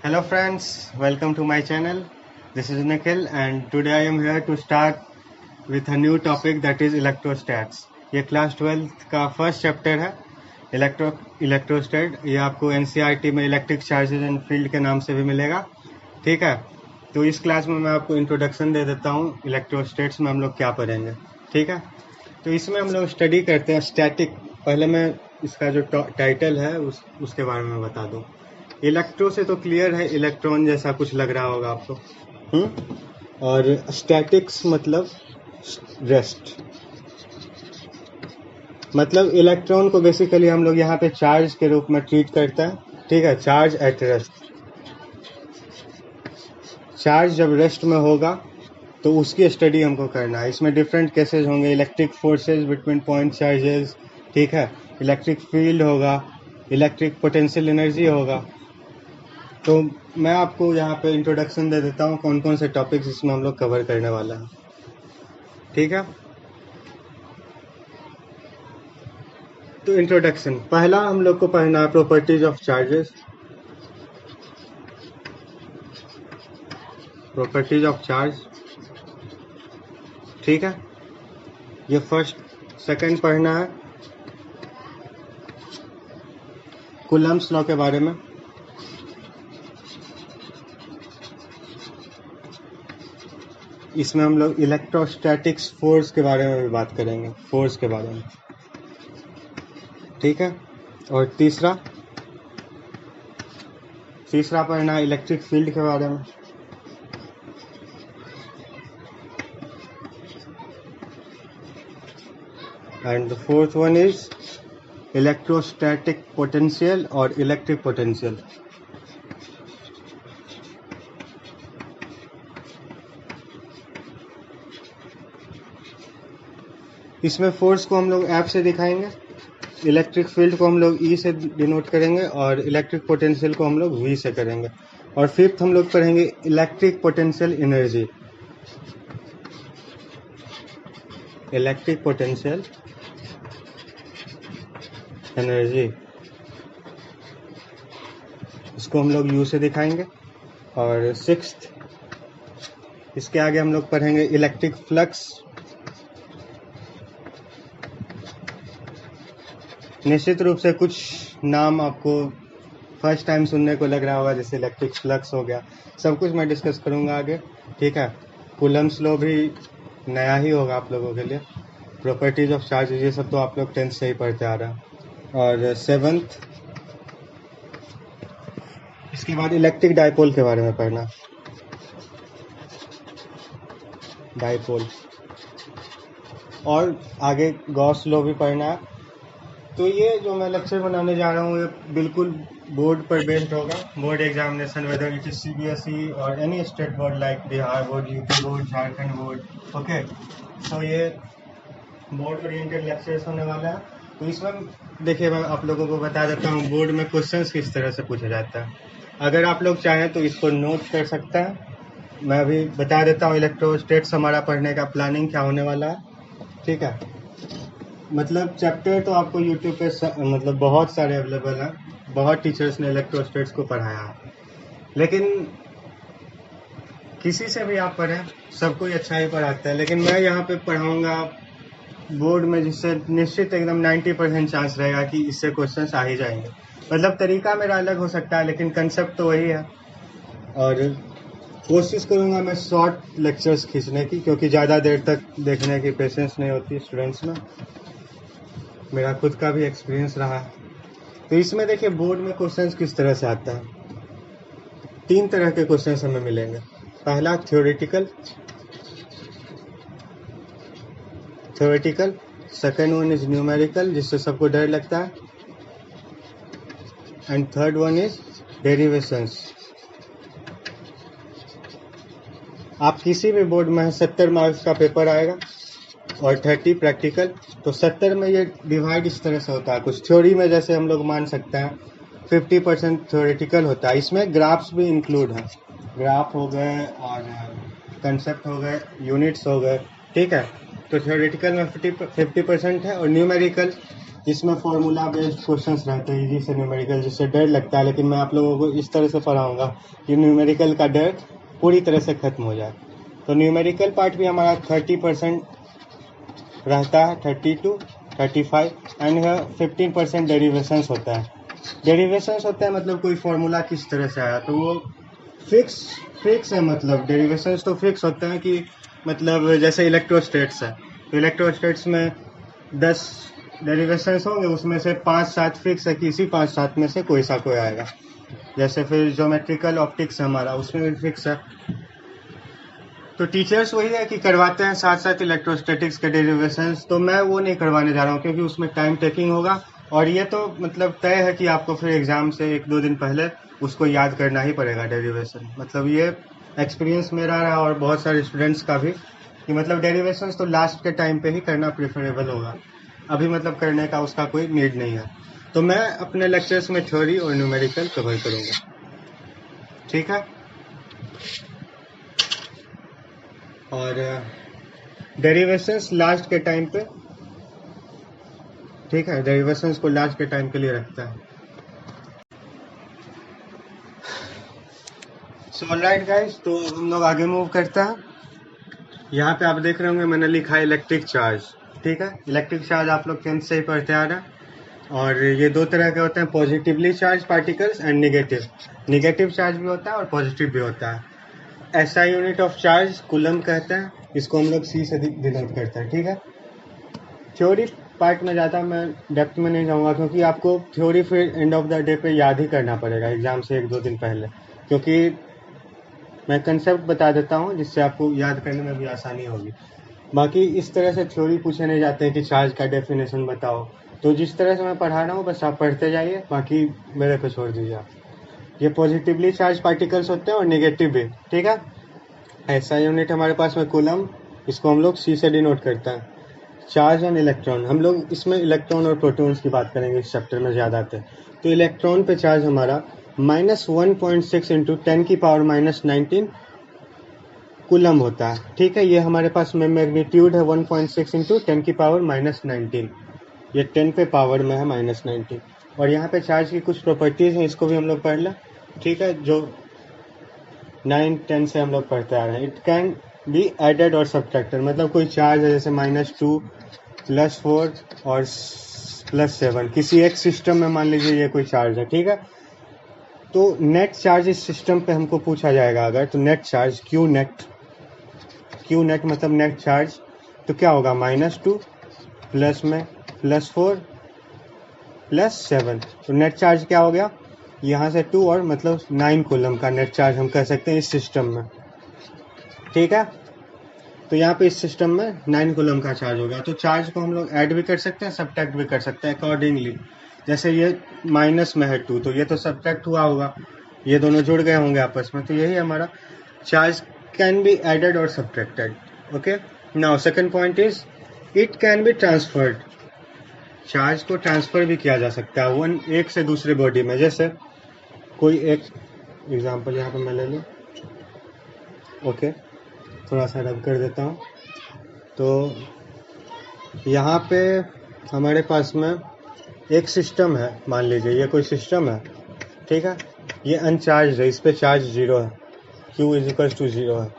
Hello friends, welcome to my channel. This is Nikhil and today I am here to start with a new topic that is electrostats. ये class 12th का first chapter है इलेक्ट्रोस्टैट। ये आपको NCERT में electric charges and field के नाम से भी मिलेगा। ठीक है, तो इस क्लास में मैं आपको इंट्रोडक्शन दे देता हूँ इलेक्ट्रोस्टैट्स में हम लोग क्या पढ़ेंगे। ठीक है, तो इसमें हम लोग स्टडी करते हैं स्टैटिक। पहले मैं इसका जो टाइटल है उसके बारे में बता दूँ। इलेक्ट्रो से तो क्लियर है, इलेक्ट्रॉन जैसा कुछ लग रहा होगा आपको। और स्टैटिक्स मतलब रेस्ट, मतलब इलेक्ट्रॉन को बेसिकली हम लोग यहाँ पे चार्ज के रूप में ट्रीट करते हैं। ठीक है, चार्ज एट रेस्ट। चार्ज जब रेस्ट में होगा तो उसकी स्टडी हमको करना है। इसमें डिफरेंट केसेस होंगे, electric forces between point charges, ठीक है, इलेक्ट्रिक फील्ड होगा, इलेक्ट्रिक पोटेंशियल एनर्जी होगा। तो मैं आपको यहाँ पे इंट्रोडक्शन दे देता हूँ कौन कौन से टॉपिक्स इसमें हम लोग कवर करने वाला है। ठीक है, तो इंट्रोडक्शन पहला हम लोग को पढ़ना है properties of charges. Properties of charge, ठीक है, ये फर्स्ट। सेकंड पढ़ना है कूलम्ब्स लॉ के बारे में। इसमें हम लोग इलेक्ट्रोस्टैटिक्स फोर्स के बारे में भी बात करेंगे, फोर्स के बारे में। ठीक है, और तीसरा पढ़ना है इलेक्ट्रिक फील्ड के बारे में। And the fourth one is electrostatic potential और इलेक्ट्रिक पोटेंशियल। इसमें फोर्स को हम लोग एफ से दिखाएंगे, इलेक्ट्रिक फील्ड को हम लोग ई से डिनोट करेंगे और इलेक्ट्रिक पोटेंशियल को हम लोग वी से करेंगे। और फिफ्थ हम लोग पढ़ेंगे electric potential energy. Electric potential energy, इसको हम लोग यू से दिखाएंगे। और सिक्स्थ, इसके आगे हम लोग पढ़ेंगे इलेक्ट्रिक फ्लक्स। निश्चित रूप से कुछ नाम आपको फर्स्ट टाइम सुनने को लग रहा होगा, जैसे इलेक्ट्रिक फ्लक्स हो गया, सब कुछ मैं डिस्कस करूंगा आगे। ठीक है, कूलम्ब्स लॉ भी नया ही होगा आप लोगों के लिए। प्रॉपर्टीज ऑफ चार्ज, ये सब तो आप लोग 10th से ही पढ़ते आ रहे हैं। और सेवंथ, इसके बाद इलेक्ट्रिक डाइपोल के बारे में पढ़ना, डाइपोल। और आगे गॉस लॉ भी पढ़ना है। तो ये जो मैं लेक्चर बनाने जा रहा हूँ ये बिल्कुल बोर्ड पर बेस्ड होगा, board examination, whether it is CBSE और any state board like Bihar board, UP board, Jharkhand board. Okay, तो ये बोर्ड ओरिएंटेड लेक्चर्स होने वाला है। तो इसमें देखिए मैं आप लोगों को बता देता हूँ बोर्ड में क्वेश्चंस किस तरह से पूछा जाता है। अगर आप लोग चाहें तो इसको नोट कर सकते हैं। मैं अभी बता देता हूँ इलेक्ट्रोस्टैट्स हमारा पढ़ने का प्लानिंग क्या होने वाला है। ठीक है, मतलब चैप्टर तो आपको यूट्यूब पे मतलब बहुत सारे अवेलेबल हैं, बहुत टीचर्स ने इलेक्ट्रोस्टैट्स को पढ़ाया है, लेकिन किसी से भी आप पढ़ें सबको ही अच्छा ही पढ़ाता है। लेकिन मैं यहाँ पे पढ़ाऊँगा बोर्ड में जिससे निश्चित एकदम 90% चांस रहेगा कि इससे क्वेश्चंस आ ही जाएंगे। मतलब तरीका मेरा अलग हो सकता है लेकिन कंसेप्ट तो वही है। और कोशिश करूँगा मैं शॉर्ट लेक्चर्स खींचने की, क्योंकि ज़्यादा देर तक देखने की पेशेंस नहीं होती स्टूडेंट्स में, मेरा खुद का भी एक्सपीरियंस रहा है। तो इसमें देखिए बोर्ड में क्वेश्चंस किस तरह से आता है। 3 तरह के क्वेश्चंस हमें मिलेंगे। पहला theoretical, second one is numerical जिससे सबको डर लगता है, and third one is derivations. आप किसी भी बोर्ड में 70 मार्क्स का पेपर आएगा और 30 प्रैक्टिकल। तो 70 में ये डिवाइड इस तरह से होता है, कुछ थ्योरी में जैसे हम लोग मान सकते हैं 50% थ्योरेटिकल होता है। इसमें ग्राफ्स भी इंक्लूड हैं, ग्राफ हो गए और कंसेप्ट हो गए, यूनिट्स हो गए। ठीक है, तो थ्योरेटिकल में 50% है और न्यूमेरिकल जिसमें फॉर्मूला बेस्ड क्वेश्चंस रहते हैं, इजी से न्यूमेरिकल, जिससे डर लगता है, लेकिन मैं आप लोगों को इस तरह से पढ़ाऊंगा कि न्यूमेरिकल का डर पूरी तरह से खत्म हो जाए। तो न्यूमेरिकल पार्ट भी हमारा 30% रहता है, 30 to 35, एंड 15% डेरिवेशंस होता है। डेरिवेशंस होता है मतलब कोई फॉर्मूला किस तरह से आया, तो वो फिक्स है, मतलब डेरिवेशंस तो फिक्स होते हैं कि मतलब जैसे इलेक्ट्रोस्टेट्स है, तो इलेक्ट्रोस्टेट्स में 10 डेरिवेशंस होंगे, उसमें से 5-7 फिक्स है कि इसी 5-7 में से कोई आएगा। जैसे फिर ज्योमेट्रिकल ऑप्टिक्स है हमारा, उसमें भी फिक्स है। तो टीचर्स वही है कि करवाते हैं साथ साथ इलेक्ट्रोस्टैटिक्स के डेरिवेशंस, तो मैं वो नहीं करवाने जा रहा हूँ क्योंकि उसमें टाइम टेकिंग होगा, और ये तो मतलब तय है कि आपको फिर एग्जाम से 1-2 दिन पहले उसको याद करना ही पड़ेगा डेरिवेशन। मतलब ये एक्सपीरियंस मेरा रहा और बहुत सारे स्टूडेंट्स का भी, कि मतलब डेरिवेशंस तो लास्ट के टाइम पे ही करना प्रेफरेबल होगा, अभी मतलब करने का उसका कोई नीड नहीं है। तो मैं अपने लेक्चर्स में थ्योरी और न्यूमेरिकल कवर करूँगा, ठीक है। और डेरिवेशंस लास्ट के टाइम पे, ठीक है, डेरिवेशंस को लास्ट के टाइम के लिए रखता है। सो ऑलराइट गाइस, तो हम लोग आगे मूव करता है। यहाँ पे आप देख रहे होंगे मैंने लिखा है इलेक्ट्रिक चार्ज, ठीक है। इलेक्ट्रिक चार्ज आप लोग 10th से ही पढ़ते आ रहे हैं, और ये 2 तरह के होते हैं, positively charge particles and negative charge भी होता है और पॉजिटिव भी होता है। ऐसा यूनिट ऑफ चार्ज कूलम कहते हैं, इसको हम लोग C से डिनोट करते हैं, ठीक है। थ्योरी पार्ट में ज़्यादा मैं डेप्थ में नहीं जाऊँगा, क्योंकि आपको थ्योरी फिर एंड ऑफ द डे पे याद ही करना पड़ेगा एग्जाम से 1-2 दिन पहले, क्योंकि मैं कंसेप्ट बता देता हूँ जिससे आपको याद करने में भी आसानी होगी। बाकी इस तरह से थ्योरी पूछे नहीं जाते हैं कि चार्ज का डेफिनेशन बताओ, तो जिस तरह से मैं पढ़ा रहा हूँ बस आप पढ़ते जाइए, बाकी मेरे पे छोड़ दीजिए आप। ये पॉजिटिवली चार्ज पार्टिकल्स होते हैं और नेगेटिव भी, ठीक है। ऐसा यूनिट हमारे पास में कूलम, इसको हम लोग C से डिनोट करते हैं। चार्ज एंड इलेक्ट्रॉन, हम लोग इसमें इलेक्ट्रॉन और प्रोटॉन्स की बात करेंगे इस चैप्टर में ज़्यादा आते हैं। तो इलेक्ट्रॉन पे चार्ज हमारा -1.6 इंटू 10⁻⁻19 कूलम होता है, ठीक है। ये हमारे पास में मैग्नीट्यूड है 1.6 इंटू 10⁻⁻19, ये 10 पे पावर में है -19। और यहाँ पे चार्ज की कुछ प्रॉपर्टीज़ हैं, इसको भी हम लोग पढ़ लें, ठीक है, जो 9-10 से हम लोग पढ़ते आ रहे हैं। इट कैन बी एडेड और सब्ट्रैक्टेड, मतलब कोई चार्ज है जैसे -2, +4 और +7, किसी एक सिस्टम में मान लीजिए ये कोई चार्ज है, ठीक है। तो नेट चार्ज इस सिस्टम पे हमको पूछा जाएगा अगर, तो नेट चार्ज क्यू नेट मतलब नेट चार्ज, तो क्या होगा -2 प्लस में +4 +7, तो नेट चार्ज क्या हो गया, यहाँ से 2 और मतलब 9 कूलम का नेट चार्ज हम कह सकते हैं इस सिस्टम में, ठीक है। तो यहाँ पे इस सिस्टम में 9 कूलम का चार्ज हो गया। तो चार्ज को हम लोग ऐड भी कर सकते हैं, सब्ट्रैक्ट भी कर सकते हैं अकॉर्डिंगली। जैसे ये माइनस में है 2, तो ये तो सब्ट्रैक्ट हुआ होगा, ये दोनों जुड़ गए होंगे आपस में, तो यही हमारा चार्ज कैन बी एडेड और subtracted, okay. Now second point is it can be transferred, charge को ट्रांसफर भी किया जा सकता है एक से दूसरे बॉडी में। जैसे कोई एक एग्जांपल यहाँ पे मैं ले लूँ, ओके, थोड़ा सा रब कर देता हूँ। तो यहाँ पे हमारे पास में एक सिस्टम है, मान लीजिए ये कोई सिस्टम है, ठीक है, ये अनचार्ज है, इस पे चार्ज 0 है, Q = 0 है।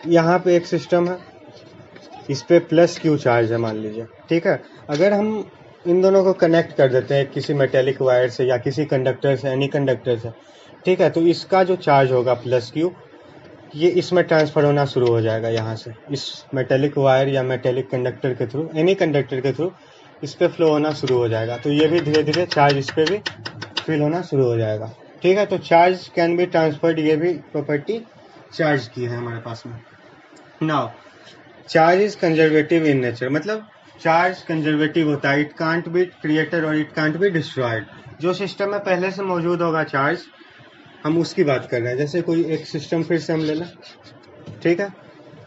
यहाँ पे एक सिस्टम है, इस पे +Q चार्ज है मान लीजिए, ठीक है। अगर हम इन दोनों को कनेक्ट कर देते हैं किसी मेटेलिक वायर से या किसी कंडक्टर से, एनी कंडक्टर से, ठीक है, तो इसका जो चार्ज होगा +Q, ये इसमें ट्रांसफ़र होना शुरू हो जाएगा, यहाँ से इस मेटेलिक वायर या मेटेलिक कंडक्टर के थ्रू, एनी कंडक्टर के थ्रू इस पे फ्लो होना शुरू हो जाएगा। तो ये भी धीरे धीरे चार्ज इस पे भी फिल होना शुरू हो जाएगा, ठीक है। तो चार्ज कैन बी ट्रांसफर्ड, ये भी प्रॉपर्टी चार्ज की है हमारे पास में। Now charge is conservative in nature, मतलब चार्ज कंजर्वेटिव होता है, इट कांट बी क्रिएटेड और इट कांट बी डिस्ट्रॉयड। जो सिस्टम में पहले से मौजूद होगा चार्ज, हम उसकी बात कर रहे हैं। जैसे कोई एक सिस्टम फिर से हम ले लें, ठीक है,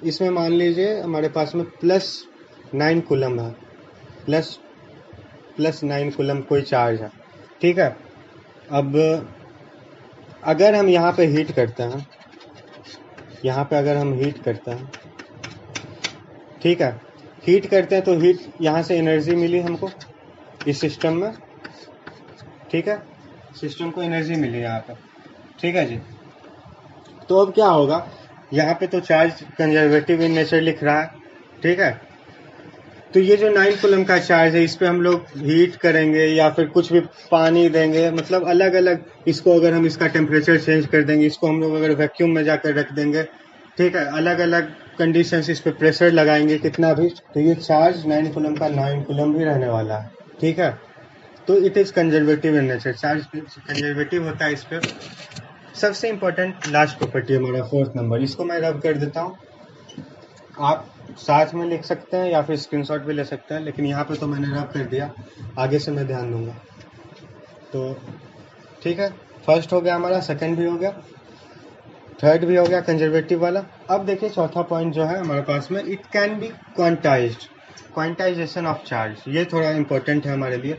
इसमें मान लीजिए हमारे पास में +9 कूलम है, +9 कूलम कोई चार्ज है, ठीक है। अब अगर हम यहाँ पे हीट करते हैं, यहाँ पे अगर हम हीट करते हैं, ठीक है, हीट करते हैं तो हीट यहाँ से एनर्जी मिली हमको, इस सिस्टम में, ठीक है, सिस्टम को एनर्जी मिली यहाँ पे, ठीक है जी। तो अब क्या होगा, यहाँ पे तो चार्ज कंजर्वेटिव इन नेचर लिख रहा है, ठीक है। तो ये जो 9 कूलम का चार्ज है, इस पे हम लोग हीट करेंगे या फिर कुछ भी पानी देंगे, मतलब अलग अलग, इसको अगर हम इसका टेम्परेचर चेंज कर देंगे, इसको हम लोग अगर वैक्यूम में जाकर रख देंगे, ठीक है, अलग अलग कंडीशंस, इस पे प्रेशर लगाएंगे कितना भी, तो ये चार्ज 9 कूलम का 9 कूलम भी रहने वाला है, ठीक है। तो it is conservative in nature, charge conservative होता है इस पे। सबसे इंपॉर्टेंट लास्ट प्रॉपर्टी हमारा 4th नंबर, इसको मैं रब कर देता हूँ, आप साथ में लिख सकते हैं या फिर स्क्रीनशॉट भी ले सकते हैं, लेकिन यहाँ पे तो मैंने रब कर दिया, आगे से मैं ध्यान दूंगा। तो ठीक है, फर्स्ट हो गया हमारा, सेकंड भी हो गया, थर्ड भी हो गया कंजर्वेटिव वाला। अब देखिए चौथा पॉइंट जो है हमारे पास में, it can be quantized, quantization of charge, ये थोड़ा इंपॉर्टेंट है हमारे लिए।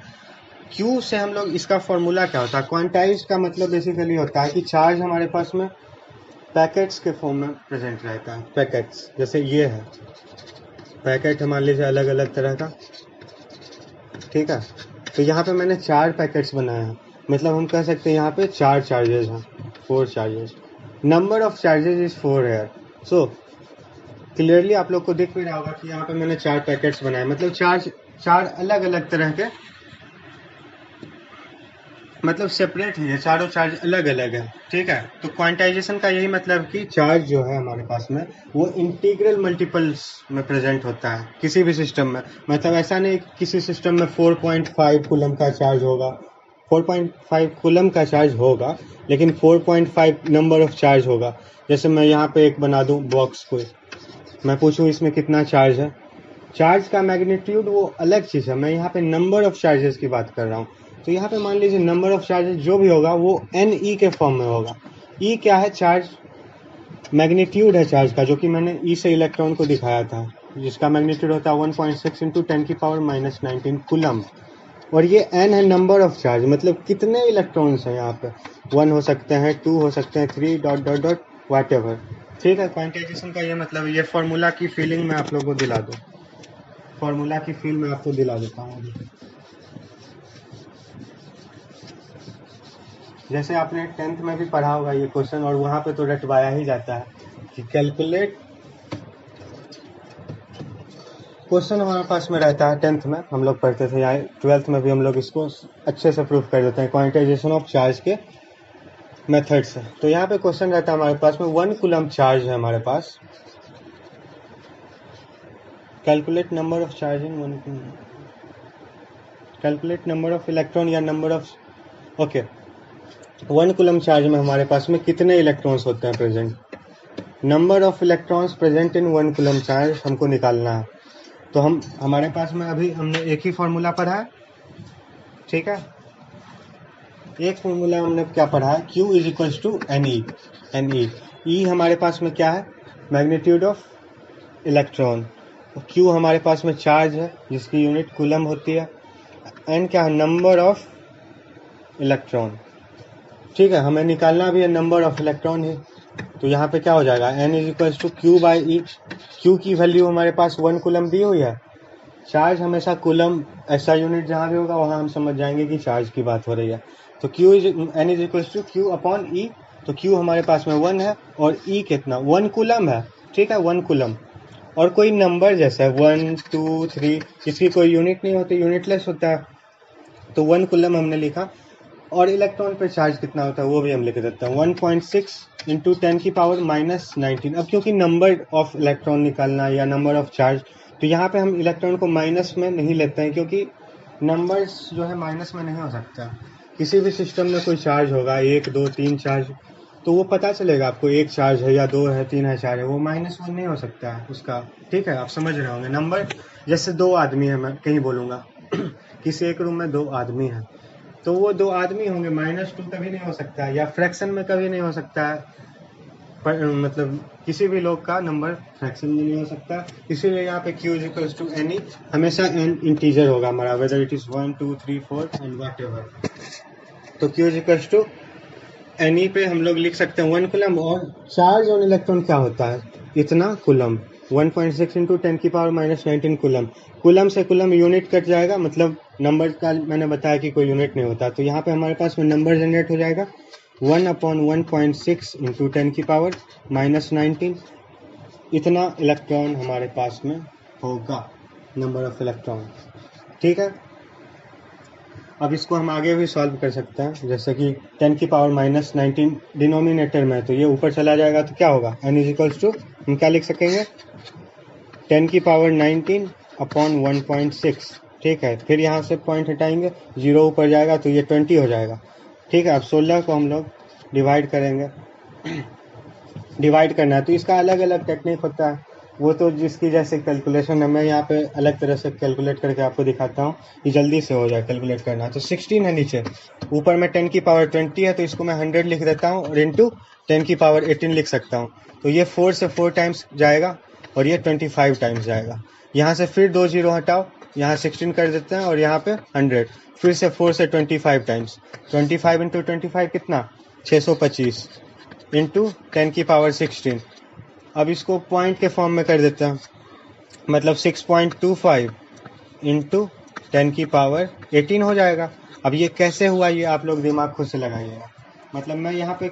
क्यू से हम लोग, इसका फॉर्मूला क्या होता है, क्वांटाइज का मतलब बेसिकली होता है कि चार्ज हमारे पास में पैकेट्स के फॉर्म में प्रेजेंट रहता है। पैकेट्स जैसे ये है, पैकेट मान लीजिए अलग अलग तरह का, ठीक है। तो यहाँ पे मैंने 4 पैकेट्स बनाए हैं, मतलब हम कह सकते हैं यहाँ पे 4 चार्जेस हैं, 4 charges, number of charges is 4 है। सो क्लियरली आप लोग को दिख भी रहा होगा कि यहाँ पे मैंने 4 पैकेट्स बनाए, मतलब 4 अलग अलग तरह के, मतलब सेपरेट है, ये चारों चार्ज अलग अलग है, ठीक है। तो क्वांटाइजेशन का यही मतलब कि चार्ज जो है हमारे पास में वो इंटीग्रल मल्टीपल्स में प्रेजेंट होता है किसी भी सिस्टम में। मतलब ऐसा नहीं किसी सिस्टम में 4.5 कूलम का चार्ज होगा, 4.5 कूलम का चार्ज होगा, लेकिन 4.5 नंबर ऑफ चार्ज होगा। जैसे मैं यहाँ पे एक बना दूं बॉक्स को, मैं पूछूं इसमें कितना चार्ज है, चार्ज का मैग्नीट्यूड वो अलग चीज़ है, मैं यहाँ पे नंबर ऑफ चार्जेस की बात कर रहा हूँ। तो यहाँ पे मान लीजिए नंबर ऑफ चार्जेस जो भी होगा वो NE के फॉर्म में होगा। E क्या है, चार्ज मैग्नीट्यूड है चार्ज का, जो कि मैंने E से इलेक्ट्रॉन को दिखाया था, जिसका मैग्नीट्यूड होता है 1.6 इंटू 10⁻⁻19 कूलम। और ये N है नंबर ऑफ चार्ज, मतलब कितने इलेक्ट्रॉन्स हैं यहाँ पे, 1 हो सकते हैं, 2 हो सकते हैं, 3 डॉट डॉट डॉट वाट एवर, ठीक है। क्वांटाइजेशन का ये मतलब, ये फॉर्मूला की फीलिंग मैं आप लोगों को दिला दूँ, फॉर्मूला की फील मैं आपको दिला देता हूँ अभी। जैसे आपने 10th में भी पढ़ा होगा ये क्वेश्चन, और वहाँ पे तो रटवाया ही जाता है कि कैलकुलेट, क्वेश्चन हमारे पास में रहता है 10th में हम लोग पढ़ते थे, या 12th में भी हम लोग इसको अच्छे से प्रूफ कर देते हैं क्वांटाइजेशन ऑफ चार्ज के मेथड से। तो यहाँ पे क्वेश्चन रहता है हमारे पास में 1 कूलम चार्ज है हमारे पास, calculate number of charge in 1 coulomb, calculate number of electron या number of, okay, 1 coulomb charge में हमारे पास में कितने इलेक्ट्रॉन्स होते हैं present, number of electrons present in 1 coulomb charge हमको निकालना है। तो हमारे पास में अभी हमने एक ही फॉर्मूला पढ़ा है, ठीक है, एक फॉर्मूला हमने क्या पढ़ा है, Q is equals to NE। E हमारे पास में क्या है, मैग्नीट्यूड ऑफ इलेक्ट्रॉन, Q हमारे पास में चार्ज है जिसकी यूनिट कूलम होती है, N क्या है, नंबर ऑफ इलेक्ट्रॉन, ठीक है, हमें निकालना भी है नंबर ऑफ इलेक्ट्रॉन ही। तो यहाँ पे क्या हो जाएगा, N is equals to Q by E। Q की वैल्यू हमारे पास 1 कूलम दी हुई है, चार्ज हमेशा कूलम, ऐसा यूनिट जहाँ भी होगा वहाँ हम समझ जाएंगे कि चार्ज की बात हो रही है। तो N is equals to Q upon E। तो Q हमारे पास में 1 है और E कितना, 1 कूलम है, ठीक है, 1 कूलम। और कोई नंबर जैसे 1 2 3, इसकी कोई यूनिट नहीं होती, यूनिटलेस होता है, तो 1 कूलम हमने लिखा। और इलेक्ट्रॉन पे चार्ज कितना होता है वो भी हम लिख देते हैं, 1.6 इंटू 10⁻⁻19। अब क्योंकि नंबर ऑफ इलेक्ट्रॉन निकालना या नंबर ऑफ चार्ज, तो यहाँ पे हम इलेक्ट्रॉन को माइनस में नहीं लेते हैं, क्योंकि नंबर्स जो है माइनस में नहीं हो सकता। किसी भी सिस्टम में कोई चार्ज होगा 1 2 3 चार्ज, तो वो पता चलेगा आपको 1 चार्ज है या 2 है 3 है 4 है, वो -1 नहीं हो सकता है उसका, ठीक है, आप समझ रहे होंगे। नंबर जैसे 2 आदमी है, मैं कहीं बोलूँगा किसी एक रूम में 2 आदमी हैं, तो वो 2 आदमी होंगे, -2 कभी नहीं हो सकता है, या फ्रैक्शन में कभी नहीं हो सकता है, मतलब किसी भी लोग का नंबर फ्रैक्शन में नहीं हो सकता। इसीलिए यहाँ पे Q इक्वल्स टू NE, हमेशा N इंटीजर होगा हमारा, weather it is 1 2 3 4 and what ever. तो Q इक्वल्स टू NE पे हम लोग लिख सकते हैं 1 कूलम, और चार्ज ऑन इलेक्ट्रॉन क्या होता है, इतना कूलम। 1.6 into 10⁻⁻19 coulomb. कूलम से कूलम यूनिट कट जाएगा, मतलब नंबर का मैंने बताया कि कोई यूनिट नहीं होता, तो यहाँ पे हमारे पास में नंबर जनरेट हो जाएगा 1/1.6 इंटू 10⁻⁻19। इतना इलेक्ट्रॉन हमारे पास में होगा, नंबर ऑफ इलेक्ट्रॉन। ठीक है, अब इसको हम आगे भी सॉल्व कर सकते हैं, जैसे कि 10⁻⁻19 डिनोमिनेटर में, तो ये ऊपर चला जाएगा तो क्या होगा, n इज टू हम क्या लिख सकेंगे 10⁻19 अपॉन 1.6। ठीक है, फिर यहाँ से पॉइंट हटाएंगे, 0 ऊपर जाएगा तो ये 20 हो जाएगा। ठीक है, अब 16 को हम लोग डिवाइड करेंगे, डिवाइड करना है तो इसका अलग अलग टेक्निक होता है, वो तो जिसकी जैसे कैलकुलेशन है। मैं यहाँ पे अलग तरह से कैलकुलेट करके आपको दिखाता हूँ कि जल्दी से हो जाए कैलकुलेट करना। तो 16 है नीचे, ऊपर में 10⁻20 है, तो इसको मैं 100 लिख देता हूँ और इंटू 10⁻18 लिख सकता हूँ। तो ये 4 से 4 टाइम्स जाएगा और ये 25 टाइम्स जाएगा। यहाँ से फिर 2 0 हटाओ, यहाँ 16 कर देते हैं और यहाँ पे 100, फिर से 4 से 25 टाइम्स, 25 इंटू 25 कितना 625 इंटू 10⁻16। अब इसको पॉइंट के फॉर्म में कर देते हैं, मतलब 6.25 इंटू 10⁻18 हो जाएगा। अब ये कैसे हुआ, ये आप लोग दिमाग खुद से लगाइएगा। मतलब मैं यहाँ पे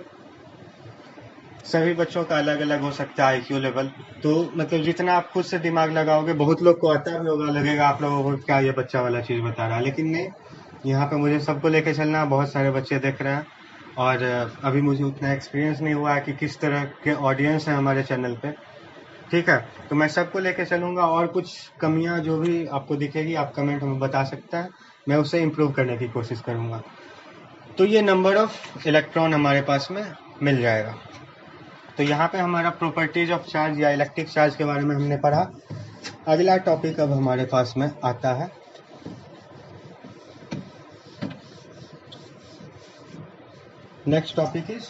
सभी बच्चों का अलग अलग हो सकता है IQ लेवल, तो मतलब जितना आप खुद से दिमाग लगाओगे, बहुत लोग को आता भी होगा, लगेगा आप लोगों को क्या ये बच्चा वाला चीज़ बता रहा है, लेकिन नहीं, यहाँ पे मुझे सबको लेके चलना है। बहुत सारे बच्चे देख रहे हैं और अभी मुझे उतना एक्सपीरियंस नहीं हुआ है कि किस तरह के ऑडियंस है हमारे चैनल पे। ठीक है, तो मैं सबको लेके चलूँगा और कुछ कमियां जो भी आपको दिखेगी आप कमेंट में बता सकते हैं, मैं उसे इम्प्रूव करने की कोशिश करूँगा। तो ये नंबर ऑफ इलेक्ट्रॉन हमारे पास में मिल जाएगा। तो यहाँ पे हमारा प्रॉपर्टीज ऑफ चार्ज या इलेक्ट्रिक चार्ज के बारे में हमने पढ़ा। अगला टॉपिक अब हमारे पास में आता है नेक्स्ट टॉपिक इज,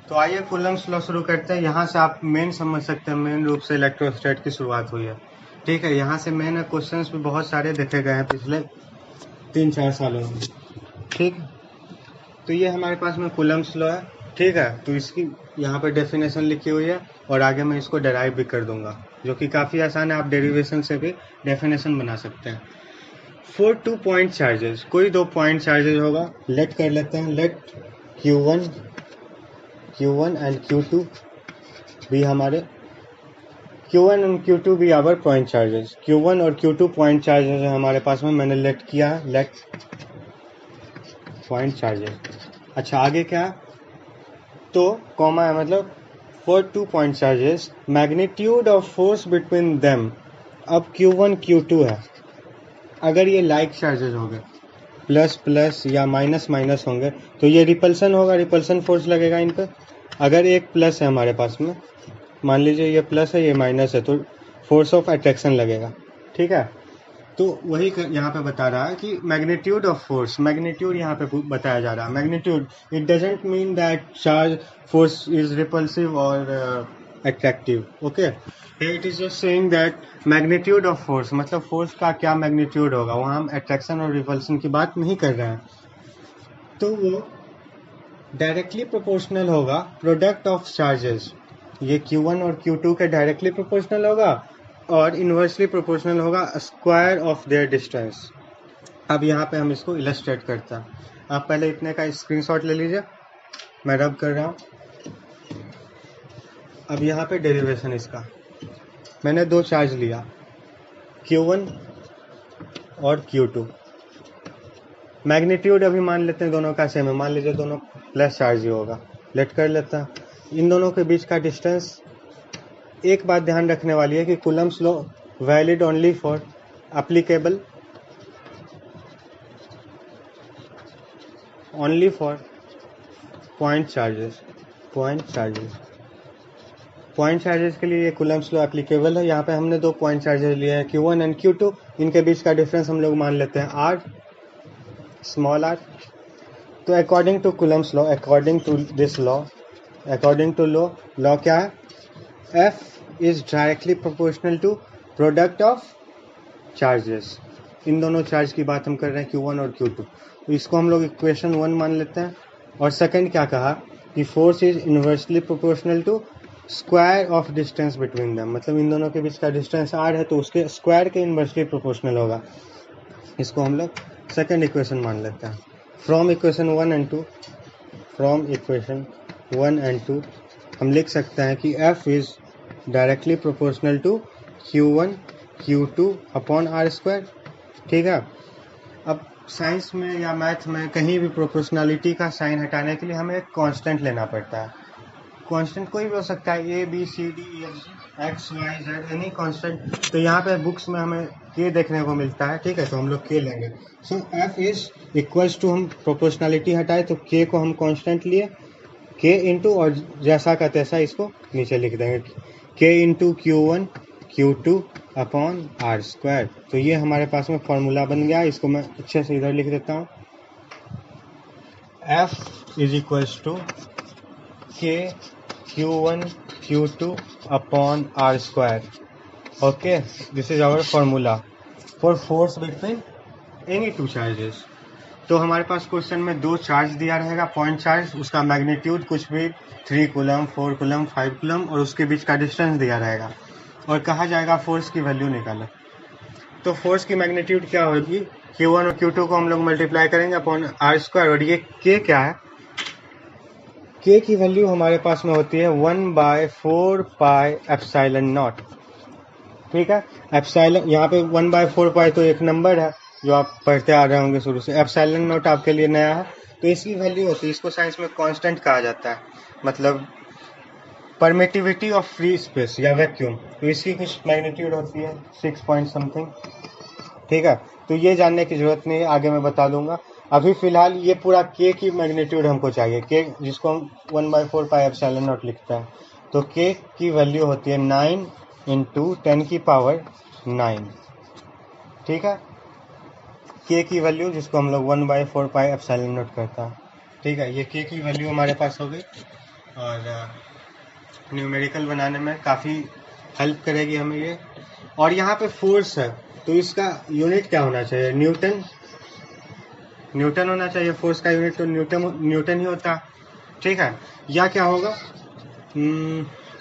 तो आइए कूलम्स लॉ शुरू करते हैं। यहाँ से आप मेन समझ सकते हैं, मेन रूप से इलेक्ट्रोस्टैट की शुरुआत हुई है। ठीक है, यहाँ से मेन क्वेश्चंस भी बहुत सारे देखे गए हैं पिछले 3-4 सालों में। ठीक, तो ये हमारे पास में कूलम्स लॉ है। ठीक है, तो इसकी यहाँ पर डेफिनेशन लिखी हुई है और आगे मैं इसको डेराइव भी कर दूंगा, जो कि काफ़ी आसान है, आप डेरिवेशन से भी डेफिनेशन बना सकते हैं। फॉर 2 पॉइंट चार्जेस, कोई 2 पॉइंट चार्जेस होगा, लेट कर लेते हैं, लेट Q1 एंड Q2 भी हमारे Q1 एंड Q2 भी आवर पॉइंट चार्जेस। Q1 और Q2 पॉइंट चार्जेस है हमारे पास में, मैंने लेट किया है, लेट पॉइंट चार्जेस। अच्छा, आगे क्या, तो कॉमा है, मतलब for 2 point charges magnitude of force between them. अब Q1 Q2 है, अगर ये लाइक चार्जेस होंगे, प्लस प्लस या माइनस माइनस होंगे, तो ये रिपल्सन होगा, रिपल्सन फोर्स लगेगा इन पे। अगर एक प्लस है हमारे पास में, मान लीजिए ये प्लस है ये माइनस है, तो फोर्स ऑफ अट्रैक्शन लगेगा। ठीक है, तो वही यहाँ पे बता रहा है कि मैग्नीट्यूड ऑफ फोर्स, मैग्नीट्यूड यहाँ पे बताया जा रहा है। Magnitude, it doesn't mean that charge force is repulsive और attractive. Okay, it is just saying that magnitude of force, मतलब फोर्स का क्या मैग्नीट्यूड होगा, वहाँ हम अट्रैक्शन और रिपल्सन की बात नहीं कर रहे हैं। तो वो डायरेक्टली प्रोपोर्शनल होगा प्रोडक्ट ऑफ चार्जेस, ये Q1 और Q2 के डायरेक्टली प्रोपोर्शनल होगा और इन्वर्सली प्रोपोर्शनल होगा स्क्वायर ऑफ देयर डिस्टेंस। अब यहाँ पे हम इसको इलस्ट्रेट करते हैं। आप पहले इतने का स्क्रीनशॉट ले लीजिए, मैं रब कर रहा हूँ। अब यहाँ पे डेरिवेशन इसका, मैंने 2 चार्ज लिया Q1 और Q2, मैग्नीट्यूड अभी मान लेते हैं दोनों का सेम है, मान लीजिए दोनों प्लस चार्ज ही होगा, लेट कर लेता है। इन दोनों के बीच का डिस्टेंस, एक बात ध्यान रखने वाली है कि Coulomb's law valid only for applicable only for point charges. Point charges के लिए ये कूलम्स लॉ एप्लीकेबल है। यहाँ पे हमने 2 पॉइंट चार्जेस लिए हैं Q1 एंड Q2, इनके बीच का डिफरेंस हम लोग मान लेते हैं R, स्मॉल r। तो according to coulomb's law, according to this law, according to law क्या है, F is directly proportional to product of charges. इन दोनों चार्ज की बात हम कर रहे हैं Q1 और Q2, तो इसको हम लोग इक्वेशन 1 मान लेते हैं। और सेकंड क्या कहा कि force is inversely proportional to square of distance between them, मतलब इन दोनों के बीच का डिस्टेंस r है तो उसके स्क्वायर के इन्वर्सली प्रोपोर्शनल होगा। इसको हम लोग सेकेंड इक्वेशन मान लेते हैं। फ्रॉम इक्वेशन 1 एंड 2 हम लिख सकते हैं कि f is directly proportional to q1 q2 upon r square. ठीक है, अब साइंस में या मैथ में कहीं भी प्रोपोर्शनलिटी का साइन हटाने के लिए हमें एक कांस्टेंट लेना पड़ता है। कांस्टेंट कोई भी हो सकता है, A B C D E X Y Z, any constant. तो यहाँ पे बुक्स में हमें के देखने को मिलता है। ठीक है, तो हम लोग के लेंगे। सो एफ इज इक्वल्स टू, हम प्रोपोर्शनलिटी हटाए तो के को हम कांस्टेंट लिए, के इंटू और जैसा का तैसा इसको नीचे लिख देंगे, के into Q1 Q2 upon R square. तो ये हमारे पास में फॉर्मूला बन गया। इसको मैं अच्छे से इधर लिख देता हूँ। एफ इज इक्वल्स टू के Q1 Q2 upon R square. Okay, this is our formula for force between any two charges. तो हमारे पास क्वेश्चन में दो चार्ज दिया रहेगा, पॉइंट चार्ज, उसका मैग्नीट्यूड कुछ भी 3 कूलम 4 कूलम 5 कूलम और उसके बीच का डिस्टेंस दिया रहेगा और कहा जाएगा फोर्स की वैल्यू निकालो। तो फोर्स की मैग्नीट्यूड क्या होगी, Q1 और Q2 को हम लोग मल्टीप्लाई करेंगे अपॉन R स्क्वायर। और ये K क्या है, K की वैल्यू हमारे पास में होती है 1/4 पाई एप्सिलॉन नॉट। ठीक है, एप्सिलॉन यहाँ पे 1/4 पाई तो एक नंबर है जो आप पढ़ते आ रहे होंगे शुरू से। एप्सिलॉन नॉट आपके लिए नया है, तो इसकी वैल्यू होती है, इसको साइंस में कांस्टेंट कहा जाता है, मतलब परमिटिविटी ऑफ फ्री स्पेस या वैक्यूम। तो इसकी कुछ मैग्नीट्यूड होती है 6 पॉइंट समथिंग। ठीक है, तो ये जानने की जरूरत नहीं है, आगे मैं बता दूंगा। अभी फिलहाल ये पूरा के की मैग्नीट्यूड हमको चाहिए, के जिसको हम 1/4 पाई एप्सिलॉन नॉट लिखते हैं। तो के की वैल्यू होती है 9 इंटू 10 की पावर 9। ठीक है, के की वैल्यू जिसको हम लोग 1/4 पाई एप्सिलॉन नॉट करता है। ठीक है, ये के की वैल्यू हमारे पास हो गई और न्यूमेरिकल बनाने में काफ़ी हेल्प करेगी हमें ये। और यहाँ पे फोर्स है तो इसका यूनिट क्या होना चाहिए, न्यूटन होना चाहिए। फोर्स का यूनिट तो न्यूटन ही होता है। ठीक है, या क्या होगा,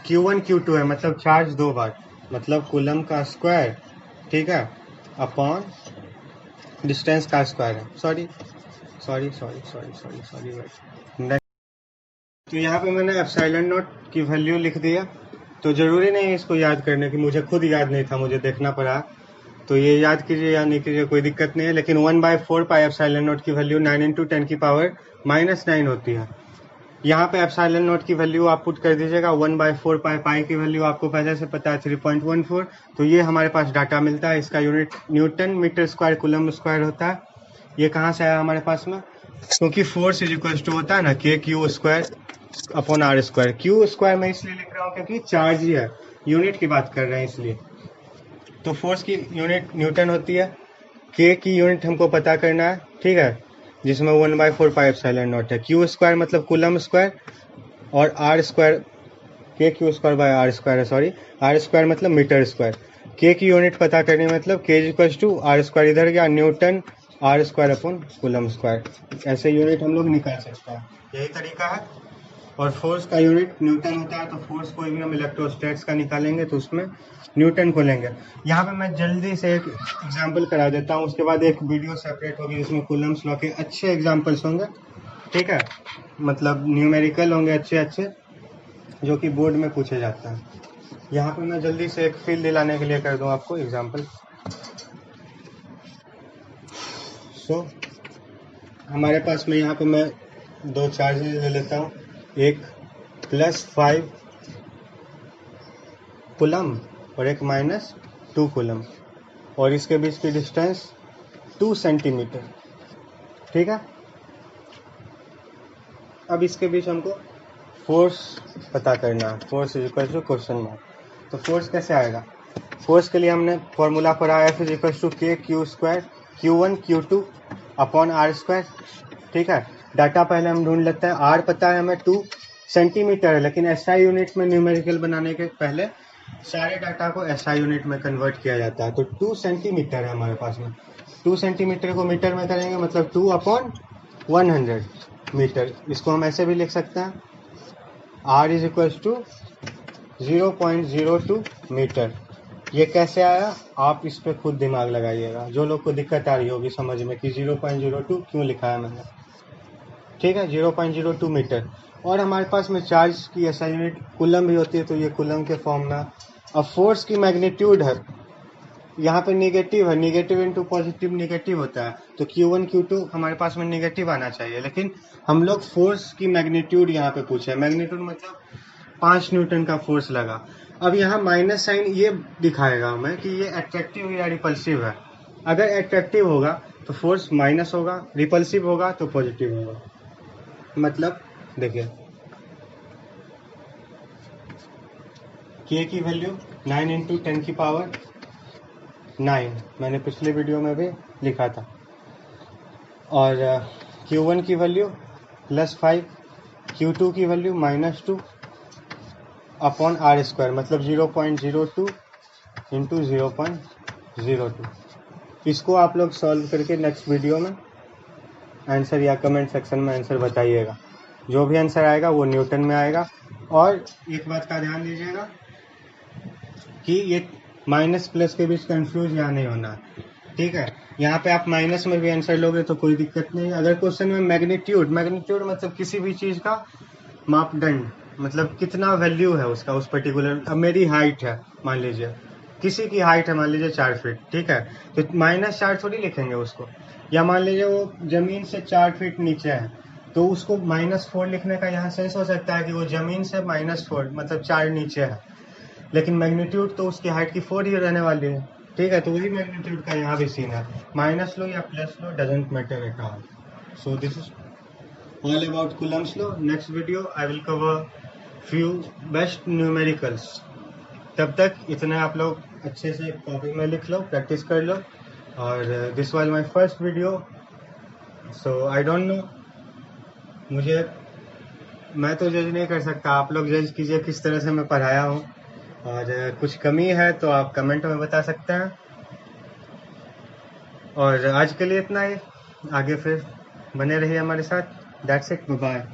Q1 Q2 है, मतलब चार्ज दो बार, मतलब कूलम का स्क्वायर। ठीक है, अपॉन डिस्टेंस का स्क्वायर है। सॉरी, तो यहाँ पे मैंने एप्सिलॉन नॉट की वैल्यू लिख दिया। तो जरूरी नहीं है इसको याद करने की, मुझे खुद याद नहीं था, मुझे देखना पड़ा। तो ये याद कीजिए या नहीं कीजिए कोई दिक्कत नहीं है, लेकिन 1/4 पाई एप्सिलॉन नॉट की वैल्यू 9 इंटू 10 की पावर -9 होती है। यहाँ पे एप्सिलॉन नॉट की वैल्यू आप पुट कर दीजिएगा, 1/4 पाई, पाई की वैल्यू आपको पहले से पता है 3.14। तो ये हमारे पास डाटा मिलता है। इसका unit newton metre square coulomb square होता है। ये कहाँ से आया हमारे पास में, क्योंकि फोर्स इज इक्वल टू होता है ना K Q square upon R square. Q square मैं इसलिए लिख रहा हूँ क्योंकि चार्ज ही है, यूनिट की बात कर रहे हैं इसलिए। तो फोर्स की यूनिट न्यूटन होती है, के की यूनिट हमको पता करना है। ठीक है, जिसमें 1/4 पाई एप्सिलॉन नॉट है। क्यू स्क्वायर मतलब कूलम स्क्वायर और R square, K Q square by R square है, सॉरी, आर स्क्वायर मतलब मीटर स्क्वायर। के की यूनिट पता करनी मतलब के इक्वल टू आर स्क्वायर, इधर गया newton R square upon coulomb square. ऐसे यूनिट हम लोग निकाल सकते हैं, यही तरीका है। और फोर्स का यूनिट न्यूटन होता है, तो फोर्स कोई भी हम इलेक्ट्रोस्टैट्स का निकालेंगे तो उसमें न्यूटन को लेंगे। यहाँ पे मैं जल्दी से एक एग्जांपल करा देता हूँ, उसके बाद एक वीडियो सेपरेट होगी जिसमें कूलम्स लॉ के अच्छे एग्जांपल्स होंगे। ठीक है, मतलब न्यूमेरिकल होंगे अच्छे अच्छे, जो कि बोर्ड में पूछे जाते हैं। यहाँ पे मैं जल्दी से एक फील दिलाने के लिए कर दूँ आपको एग्जाम्पल। सो हमारे पास में यहाँ पे मैं दो चार्जेस ले लेता हूँ, एक +5 कूलम और एक -2 कूलम, और इसके बीच की डिस्टेंस 2 सेंटीमीटर। ठीक है, अब इसके बीच हमको फोर्स पता करना है। Force is equal to question mark. तो फोर्स कैसे आएगा, फोर्स के लिए हमने फॉर्मूला पढ़ा है, F is equal to K Q square Q1 Q2 upon R square. ठीक है, डाटा पहले हम ढूंढ लेते हैं। आर पता है हमें 2 सेंटीमीटर है, लेकिन एसआई यूनिट में न्यूमेरिकल बनाने के पहले सारे डाटा को एसआई यूनिट में कन्वर्ट किया जाता है। तो 2 सेंटीमीटर है हमारे पास में। 2 सेंटीमीटर को मीटर में करेंगे मतलब 2/100 मीटर। इसको हम ऐसे भी लिख सकते हैं, R is equal to 0.02 metre. ये कैसे आया, आप इस पे खुद दिमाग लगाइएगा, जो लोग को दिक्कत आ रही होगी समझ में कि 0.02 क्यों लिखा है मैंने, ठीक है, 0.02 मीटर। और हमारे पास में चार्ज की ऐसा यूनिट कूलम भी होती है, तो ये कूलम के फॉर्म में। अब फोर्स की मैग्नीट्यूड है, यहाँ पे निगेटिव है, निगेटिव इंटू पॉजिटिव निगेटिव होता है, तो Q1 Q2 हमारे पास में निगेटिव आना चाहिए, लेकिन हम लोग फोर्स की मैग्नीट्यूड यहाँ पे पूछे। मैग्नीट्यूड मतलब 5 न्यूटन का फोर्स लगा। अब यहाँ माइनस साइन ये दिखाएगा हमें कि ये अट्रैक्टिव या रिपल्सिव है। अगर अट्रैक्टिव होगा तो फोर्स माइनस होगा, रिपल्सिव होगा तो पॉजिटिव होगा। मतलब देखिए, K की वैल्यू 9 इंटू 10 की पावर 9, मैंने पिछले वीडियो में भी लिखा था। और Q1 की वैल्यू +5, Q2 की वैल्यू -2 अपॉन R², मतलब 0.02 इंटू 0.02। इसको आप लोग सॉल्व करके नेक्स्ट वीडियो में आंसर या कमेंट सेक्शन में आंसर बताइएगा। जो भी आंसर आएगा वो न्यूटन में आएगा। और एक बात का ध्यान दीजिएगा कि ये माइनस प्लस के बीच कंफ्यूज यहाँ नहीं होना, ठीक है। यहाँ पे आप माइनस में भी आंसर लोगे तो कोई दिक्कत नहीं। अगर क्वेश्चन में मैग्नीट्यूड मतलब किसी भी चीज का मापदंड, मतलब कितना वैल्यू है उसका उस पर्टिकुलर, अब मेरी हाइट है मान लीजिए, किसी की हाइट है मान लीजिए 4 फीट, ठीक है, तो -4 थोड़ी लिखेंगे उसको। या मान लीजिए वो जमीन से 4 फीट नीचे है, तो उसको -4 लिखने का यहाँ सेंस हो सकता है कि वो जमीन से -4 मतलब 4 नीचे है, लेकिन मैग्नीट्यूड तो उसकी हाइट की 4 ही रहने वाली है, ठीक है। तो वही मैग्नीट्यूड का यहाँ भी सीन है, माइनस लो या plus low, doesn't matter at all. So this is all about Coulomb's law. Next video I will cover few best numericals. तब तक इतना आप लोग अच्छे से कॉपी में लिख लो, प्रैक्टिस कर लो। और this was my first video, so I don't know, मैं तो जज नहीं कर सकता, आप लोग जज कीजिए किस तरह से मैं पढ़ाया हूँ। और कुछ कमी है तो आप कमेंट में बता सकते हैं। और आज के लिए इतना ही, आगे फिर बने रहिए हमारे साथ। That's it, bye.